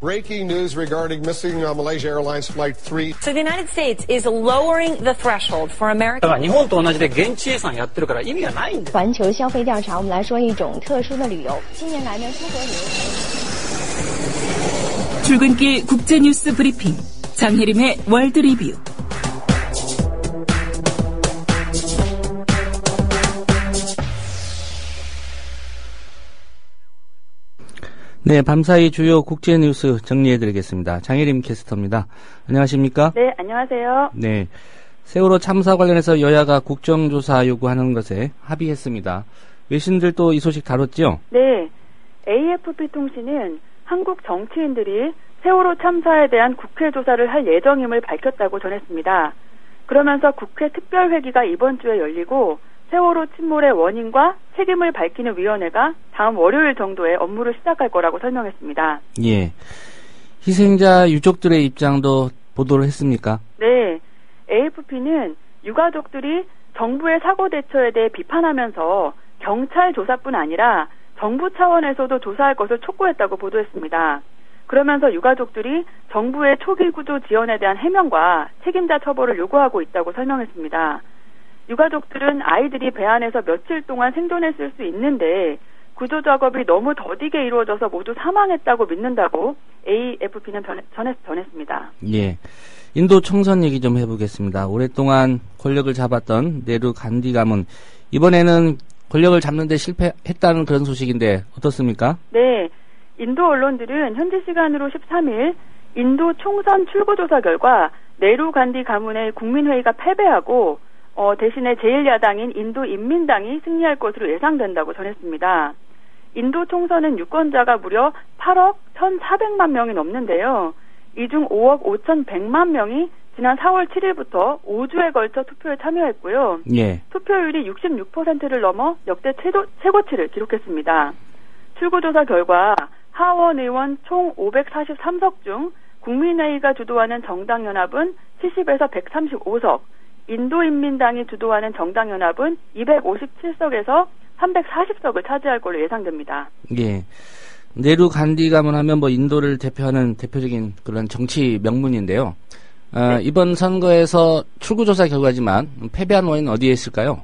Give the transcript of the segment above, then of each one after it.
Breaking news regarding missing Malaysia Airlines Flight 3. So the United States is lowering the threshold for American. 日本と同じで現地予算やってるから意味がないんだ。环球消费调查，我们来说一种特殊的旅游。近年来呢，出国旅游。 출근길 국제뉴스 브리핑 장혜림의 월드 리뷰. 네, 밤사이 주요 국제 뉴스 정리해드리겠습니다. 장혜림 캐스터입니다. 안녕하십니까? 네, 안녕하세요. 네, 세월호 참사 관련해서 여야가 국정조사 요구하는 것에 합의했습니다. 외신들도 이 소식 다뤘죠? 네, AFP 통신은 한국 정치인들이 세월호 참사에 대한 국회 조사를 할 예정임을 밝혔다고 전했습니다. 그러면서 국회 특별회기가 이번 주에 열리고 세월호 침몰의 원인과 책임을 밝히는 위원회가 다음 월요일 정도에 업무를 시작할 거라고 설명했습니다. 예, 희생자 유족들의 입장도 보도를 했습니까? 네, AFP는 유가족들이 정부의 사고 대처에 대해 비판하면서 경찰 조사뿐 아니라 정부 차원에서도 조사할 것을 촉구했다고 보도했습니다. 그러면서 유가족들이 정부의 초기 구조 지원에 대한 해명과 책임자 처벌을 요구하고 있다고 설명했습니다. 유가족들은 아이들이 배 안에서 며칠 동안 생존했을 수 있는데 구조 작업이 너무 더디게 이루어져서 모두 사망했다고 믿는다고 AFP는 전했습니다. 예, 인도 총선 얘기 좀 해보겠습니다. 오랫동안 권력을 잡았던 네루 간디 가문, 이번에는 권력을 잡는 데 실패했다는 그런 소식인데 어떻습니까? 네, 인도 언론들은 현지 시간으로 13일 인도 총선 출구조사 결과 네루 간디 가문의 국민회의가 패배하고 대신에 제1야당인 인도 인민당이 승리할 것으로 예상된다고 전했습니다. 인도 총선은 유권자가 무려 8억 1,400만 명이 넘는데요. 이 중 5억 5,100만 명이 지난 4월 7일부터 5주에 걸쳐 투표에 참여했고요. 예. 투표율이 66%를 넘어 역대 최고치를 기록했습니다. 출구조사 결과 하원 의원 총 543석 중 국민회의가 주도하는 정당연합은 70에서 135석, 인도인민당이 주도하는 정당연합은 257석에서 340석을 차지할 걸로 예상됩니다. 예. 네루 간디 가문 하면 뭐 인도를 대표하는 대표적인 그런 정치 명문인데요. 네. 이번 선거에서 출구조사 결과지만 패배한 원인은 어디에 있을까요?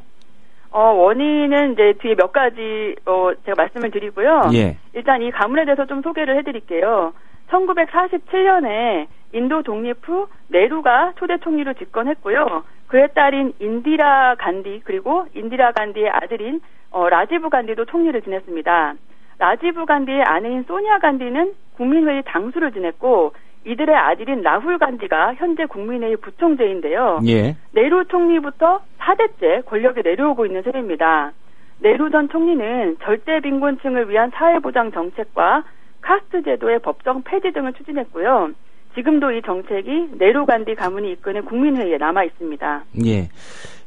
원인은 이제 뒤에 몇 가지 제가 말씀을 드리고요. 예. 일단 이 가문에 대해서 좀 소개를 해드릴게요. 1947년에 인도 독립 후 네루가 초대 총리로 집권했고요. 그의 딸인 인디라 간디 그리고 인디라 간디의 아들인 라지브 간디도 총리를 지냈습니다. 라지브 간디의 아내인 소니아 간디는 국민회의 당수를 지냈고 이들의 아들인 라훌 간디가 현재 국민회의 부총재인데요. 예. 네루 총리부터 4대째 권력에 내려오고 있는 셈입니다. 네루 전 총리는 절대 빈곤층을 위한 사회보장 정책과 카스트 제도의 법정 폐지 등을 추진했고요. 지금도 이 정책이 네루 간디 가문이 이끄는 국민회의에 남아 있습니다. 예,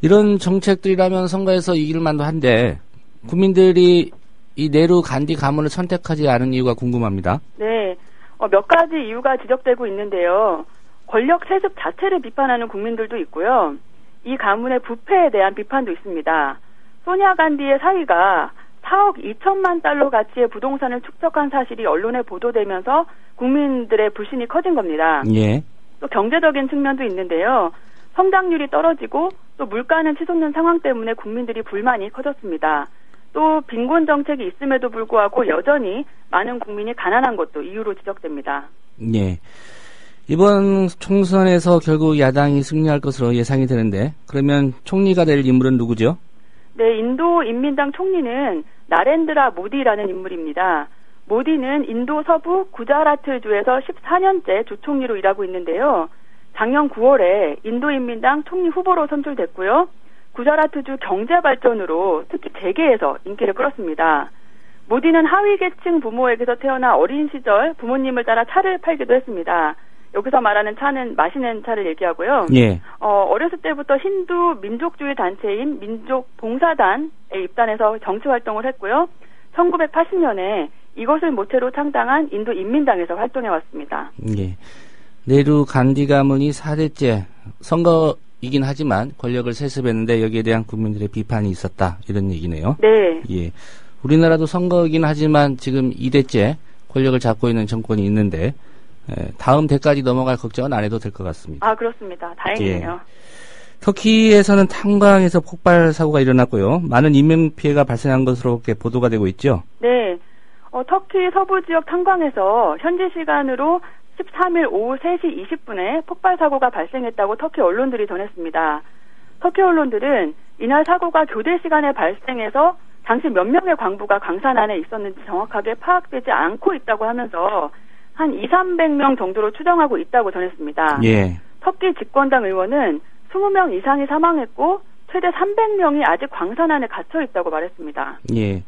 이런 정책들이라면 선거에서 이길 만도 한데 국민들이 이 네루 간디 가문을 선택하지 않은 이유가 궁금합니다. 네, 몇 가지 이유가 지적되고 있는데요. 권력 세습 자체를 비판하는 국민들도 있고요. 이 가문의 부패에 대한 비판도 있습니다. 소니아 간디의 사위가 4억 2천만 달러 가치의 부동산을 축적한 사실이 언론에 보도되면서 국민들의 불신이 커진 겁니다. 예. 또 경제적인 측면도 있는데요. 성장률이 떨어지고 또 물가는 치솟는 상황 때문에 국민들이 불만이 커졌습니다. 또 빈곤 정책이 있음에도 불구하고 여전히 많은 국민이 가난한 것도 이유로 지적됩니다. 예. 이번 총선에서 결국 야당이 승리할 것으로 예상이 되는데 그러면 총리가 될 인물은 누구죠? 네, 인도 인민당 총리는 나렌드라 모디라는 인물입니다. 모디는 인도 서부 구자라트주에서 14년째 주총리로 일하고 있는데요. 작년 9월에 인도인민당 총리 후보로 선출됐고요. 구자라트주 경제발전으로 특히 재계에서 인기를 끌었습니다. 모디는 하위계층 부모에게서 태어나 어린 시절 부모님을 따라 차를 팔기도 했습니다. 여기서 말하는 차는 마시는 차를 얘기하고요. 예. 어렸을 때부터 힌두 민족주의 단체인 민족봉사단에 입단해서 정치 활동을 했고요. 1980년에 이것을 모체로 창당한 인도 인민당에서 활동해왔습니다. 예. 네루 간디 가문이 4대째 선거이긴 하지만 권력을 세습했는데 여기에 대한 국민들의 비판이 있었다. 이런 얘기네요. 네. 예. 우리나라도 선거이긴 하지만 지금 2대째 권력을 잡고 있는 정권이 있는데 다음 대까지 넘어갈 걱정은 안 해도 될 것 같습니다. 아, 그렇습니다. 다행이네요. 터키에서는 탄광에서 폭발 사고가 일어났고요. 많은 인명 피해가 발생한 것으로 보도가 되고 있죠. 네. 터키 서부 지역 탄광에서 현지 시간으로 13일 오후 3시 20분에 폭발 사고가 발생했다고 터키 언론들이 전했습니다. 터키 언론들은 이날 사고가 교대 시간에 발생해서 당시 몇 명의 광부가 광산 안에 있었는지 정확하게 파악되지 않고 있다고 하면서 한 200~300명 정도로 추정하고 있다고 전했습니다. 예. 터키 집권당 의원은 20명 이상이 사망했고 최대 300명이 아직 광산 안에 갇혀 있다고 말했습니다. 예.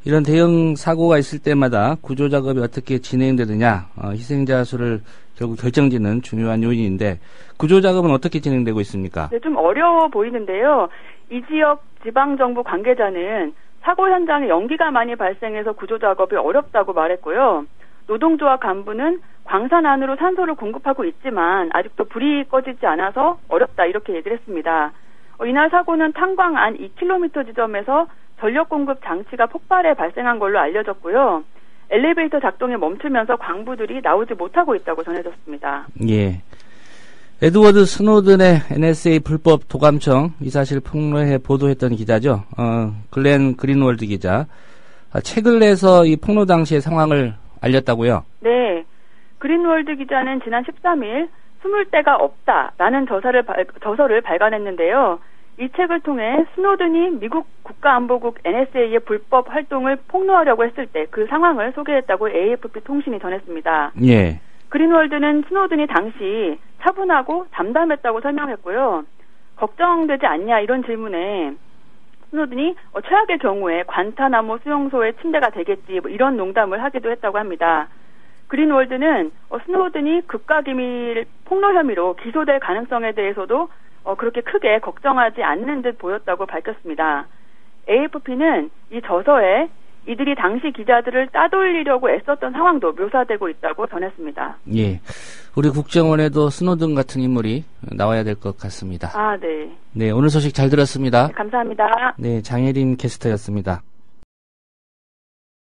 이런 대형 사고가 있을 때마다 구조 작업이 어떻게 진행되느냐, 희생자 수를 결국 결정짓는 중요한 요인인데 구조 작업은 어떻게 진행되고 있습니까? 네, 좀 어려워 보이는데요. 이 지역 지방정부 관계자는 사고 현장에 연기가 많이 발생해서 구조 작업이 어렵다고 말했고요. 노동조합 간부는 광산 안으로 산소를 공급하고 있지만 아직도 불이 꺼지지 않아서 어렵다 이렇게 얘기를 했습니다. 이날 사고는 탄광 안 2km 지점에서 전력 공급 장치가 폭발해 발생한 걸로 알려졌고요. 엘리베이터 작동이 멈추면서 광부들이 나오지 못하고 있다고 전해졌습니다. 예. 에드워드 스노든의 NSA 불법 도감청 이 사실 폭로해 보도했던 기자죠. 글렌 그린월드 기자. 책을 내서 이 폭로 당시의 상황을 알렸다고요? 네. 그린월드 기자는 지난 13일 숨을 데가 없다라는 저서를 발간했는데요. 이 책을 통해 스노든이 미국 국가안보국 NSA의 불법 활동을 폭로하려고 했을 때 그 상황을 소개했다고 AFP 통신이 전했습니다. 예. 그린월드는 스노든이 당시 차분하고 담담했다고 설명했고요. 걱정되지 않냐 이런 질문에 스노든이 최악의 경우에 관타나모 수용소의 침대가 되겠지 이런 농담을 하기도 했다고 합니다. 그린월드는 스노든이 국가기밀 폭로 혐의로 기소될 가능성에 대해서도 그렇게 크게 걱정하지 않는 듯 보였다고 밝혔습니다. AFP는 이 저서에 이들이 당시 기자들을 따돌리려고 애썼던 상황도 묘사되고 있다고 전했습니다. 예, 우리 국정원에도 스노든 같은 인물이 나와야 될 것 같습니다. 아, 네. 네, 오늘 소식 잘 들었습니다. 네, 감사합니다. 네, 장혜림 캐스터였습니다.